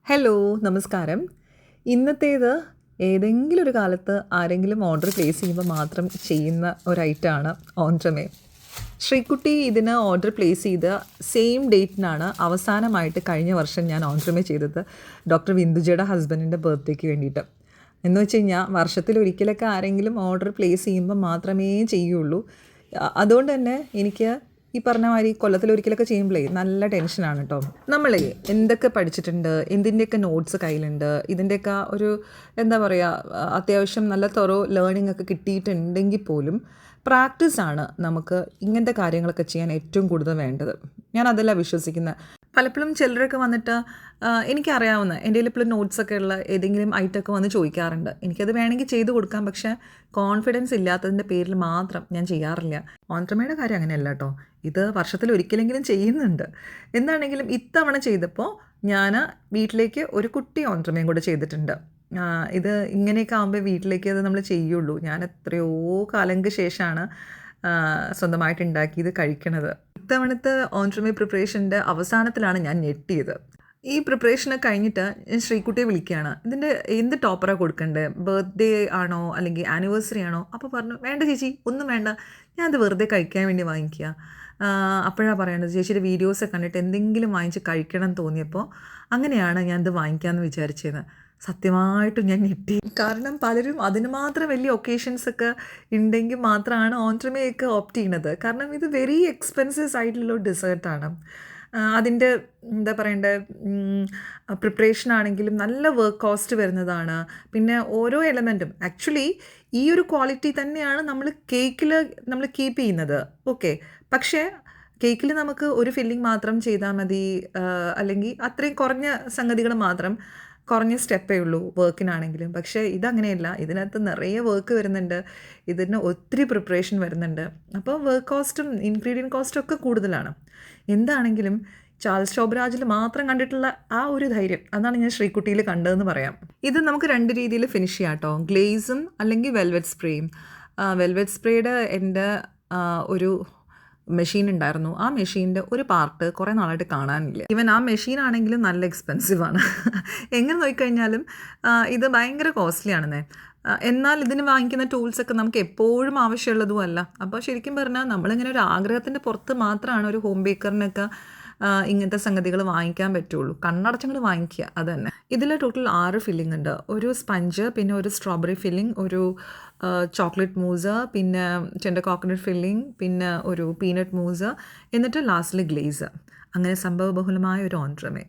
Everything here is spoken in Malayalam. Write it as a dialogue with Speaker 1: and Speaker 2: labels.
Speaker 1: ഹലോ നമസ്കാരം. ഇന്നത്തേത് ഏതെങ്കിലും ഒരു കാലത്ത് ആരെങ്കിലും ഓർഡർ പ്ലേസ് ചെയ്യുമ്പോൾ മാത്രം ചെയ്യുന്ന ഒരു ഐറ്റമാണ് ഓൺട്രമേ. ശ്രീകുട്ടി ഇതിന് ഓർഡർ പ്ലേസ് ചെയ്ത സെയിം ഡേറ്റിനാണ് അവസാനമായിട്ട് കഴിഞ്ഞ വർഷം ഞാൻ ഓൺട്രമേ ചെയ്തത് ഡോക്ടർ വിന്ദുജയുടെ ഹസ്ബൻഡിൻ്റെ ബർത്ത്ഡേക്ക് വേണ്ടിയിട്ട്. എന്ന് വെച്ച് കഴിഞ്ഞാൽ വർഷത്തിലൊരിക്കലൊക്കെ ആരെങ്കിലും ഓർഡർ പ്ലേസ് ചെയ്യുമ്പോൾ മാത്രമേ ചെയ്യുള്ളൂ. അതുകൊണ്ട് തന്നെ എനിക്ക് ഈ പറഞ്ഞ മാതിരി കൊല്ലത്തിലൊരിക്കലൊക്കെ ചെയ്യുമ്പോഴേ നല്ല ടെൻഷനാണ് കേട്ടോ. നമ്മളേ എന്തൊക്കെ പഠിച്ചിട്ടുണ്ട്, എന്തിൻ്റെയൊക്കെ നോട്ട്സ് കയ്യിലുണ്ട്, ഇതിൻ്റെയൊക്കെ ഒരു എന്താ പറയുക, അത്യാവശ്യം നല്ല ലേണിംഗ് ഒക്കെ കിട്ടിയിട്ടുണ്ടെങ്കിൽ പോലും പ്രാക്ടീസാണ് നമുക്ക് ഇങ്ങനത്തെ കാര്യങ്ങളൊക്കെ ചെയ്യാൻ ഏറ്റവും കൂടുതൽ വേണ്ടത്. ഞാൻ അതല്ല വിശ്വസിക്കുന്നത്. പലപ്പോഴും ചിലരൊക്കെ വന്നിട്ട് എനിക്കറിയാവുന്ന എൻ്റെ കയ്യിൽ ഇപ്പോഴും നോട്ട്സൊക്കെ ഉള്ള ഏതെങ്കിലും ഐറ്റമൊക്കെ വന്ന് ചോദിക്കാറുണ്ട്. എനിക്കത് വേണമെങ്കിൽ ചെയ്ത് കൊടുക്കാം, പക്ഷേ കോൺഫിഡൻസ് ഇല്ലാത്തതിൻ്റെ പേരിൽ മാത്രം ഞാൻ ചെയ്യാറില്ല. ഓൺട്രമയുടെ കാര്യം അങ്ങനെയല്ല കേട്ടോ. ഇത് വർഷത്തിൽ ഒരിക്കലെങ്കിലും ചെയ്യുന്നുണ്ട്. എന്താണെങ്കിലും ഇത്തവണ ചെയ്തപ്പോൾ ഞാൻ വീട്ടിലേക്ക് ഒരു കുട്ടി ഓൺട്രമയും കൂടെ ചെയ്തിട്ടുണ്ട്. ഇത് ഇങ്ങനെയൊക്കെ ആകുമ്പോൾ വീട്ടിലേക്ക് അത് നമ്മൾ ചെയ്യുള്ളൂ. ഞാൻ എത്രയോ കാലങ്ങൾക്ക് ശേഷമാണ് സ്വന്തമായിട്ട് ഉണ്ടാക്കിയത് കഴിക്കണത്. ഇത്തവണത്തെ ഓൺട്രമേ പ്രിപ്പറേഷൻ്റെ അവസാനത്തിലാണ് ഞാൻ ഞെട്ടിയത്. ഈ പ്രിപ്പറേഷനൊക്കെ കഴിഞ്ഞിട്ട് ഞാൻ ശ്രീകുട്ടിയെ വിളിക്കുകയാണ്. ഇതിൻ്റെ എന്ത് ടോപ്പറാണ് കൊടുക്കേണ്ടത്, ബർത്ത്ഡേ ആണോ അല്ലെങ്കിൽ ആനിവേഴ്സറി ആണോ? അപ്പോൾ പറഞ്ഞു, വേണ്ട ചേച്ചി, ഒന്നും വേണ്ട, ഞാൻ അത് വെറുതെ കഴിക്കാൻ വേണ്ടി വാങ്ങിക്കുക. അപ്പോഴാണ് പറയേണ്ടത്, ചേച്ചിയുടെ വീഡിയോസൊക്കെ കണ്ടിട്ട് എന്തെങ്കിലും വാങ്ങിച്ച് കഴിക്കണം എന്ന് തോന്നിയപ്പോൾ അങ്ങനെയാണ് ഞാനിത് വാങ്ങിക്കാമെന്ന് വിചാരിച്ചത്. സത്യമായിട്ടും ഞാൻ ഞെട്ടി. കാരണം പലരും അതിന് മാത്രം വലിയ ഒക്കേഷൻസൊക്കെ ഉണ്ടെങ്കിൽ മാത്രമാണ് ഓൺട്രമേയൊക്കെ ഓപ്റ്റ് ചെയ്യുന്നത്. കാരണം ഇത് വെരി എക്സ്പെൻസീവ് സൈഡിലുള്ള ഡെസേർട്ടാണ്. അതിൻ്റെ എന്താ പറയണ്ടേ, പ്രിപ്പറേഷൻ ആണെങ്കിലും നല്ല വർക്ക് കോസ്റ്റ് വരുന്നതാണ്. പിന്നെ ഓരോ എലമെൻറ്റും ആക്ച്വലി ഈ ഒരു ക്വാളിറ്റി തന്നെയാണ് നമ്മൾ കേക്കിൽ നമ്മൾ കീപ്പ് ചെയ്യുന്നത്. ഓക്കെ, പക്ഷേ കേക്കിൽ നമുക്ക് ഒരു ഫില്ലിംഗ് മാത്രം ചെയ്താൽ മതി, അല്ലെങ്കിൽ അത്രയും കുറഞ്ഞ സംഗതികൾ മാത്രം, കുറഞ്ഞ സ്റ്റെപ്പേ ഉള്ളൂ വർക്കിനാണെങ്കിലും. പക്ഷേ ഇതങ്ങനെയല്ല, ഇതിനകത്ത് നിറയെ വർക്ക് വരുന്നുണ്ട്, ഇതിന് ഒത്തിരി പ്രിപ്പറേഷൻ വരുന്നുണ്ട്. അപ്പോൾ വർക്ക് കോസ്റ്റും ഇൻഗ്രീഡിയൻറ്റ് കോസ്റ്റും ഒക്കെ കൂടുതലാണ്. എന്താണെങ്കിലും ചാൾസ് ശോഭരാജിൽ മാത്രം കണ്ടിട്ടുള്ള ആ ഒരു ധൈര്യം, അതാണ് ഞാൻ ശ്രീകുട്ടിയിൽ കണ്ടതെന്ന് പറയാം. ഇത് നമുക്ക് രണ്ട് രീതിയിൽ ഫിനിഷ് ചെയ്യാം കേട്ടോ, ഗ്ലേസും അല്ലെങ്കിൽ വെൽവെറ്റ് സ്പ്രേയും. വെൽവെറ്റ് സ്പ്രേയുടെ എൻ്റെ ഒരു മെഷീൻ ഉണ്ടായിരുന്നു. ആ മെഷീൻ്റെ ഒരു പാർട്ട് കുറേ നാളായിട്ട് കാണാനില്ല. ഈവൻ ആ മെഷീനാണെങ്കിലും നല്ല എക്സ്പെൻസീവാണ്. എങ്ങനെ നോക്കിക്കഴിഞ്ഞാലും ഇത് ഭയങ്കര കോസ്റ്റ്ലിയാണെന്നേ. എന്നാൽ ഇതിന് വാങ്ങിക്കുന്ന ടൂൾസൊക്കെ നമുക്ക് എപ്പോഴും ആവശ്യമുള്ളതും അല്ല. അപ്പോൾ ശരിക്കും പറഞ്ഞാൽ നമ്മളിങ്ങനെ ഒരു ആഗ്രഹത്തിൻ്റെ പുറത്ത് മാത്രമാണ് ഒരു ഹോം ബേക്കറിനൊക്കെ ഇങ്ങനത്തെ സംഗതികൾ വാങ്ങിക്കാൻ പറ്റുള്ളൂ. കണ്ണടച്ചങ്ങോട്ട് വാങ്ങിക്കുക, അത് തന്നെ. ഇതിൽ ടോട്ടൽ 6 ഫില്ലിംഗ് ഉണ്ട്. ഒരു സ്പഞ്ച്, പിന്നെ ഒരു സ്ട്രോബെറി ഫില്ലിംഗ്, ഒരു ചോക്ലേറ്റ് മൂസ്, പിന്നെ ടെൻഡർ കോക്കനട്ട് ഫില്ലിംഗ്, പിന്നെ ഒരു പീനട്ട് മൂസ്, എന്നിട്ട് ലാസ്റ്റിൽ ഗ്ലേസ്. അങ്ങനെ സംഭവബഹുലമായ ഒരു ഓൺട്രമേ.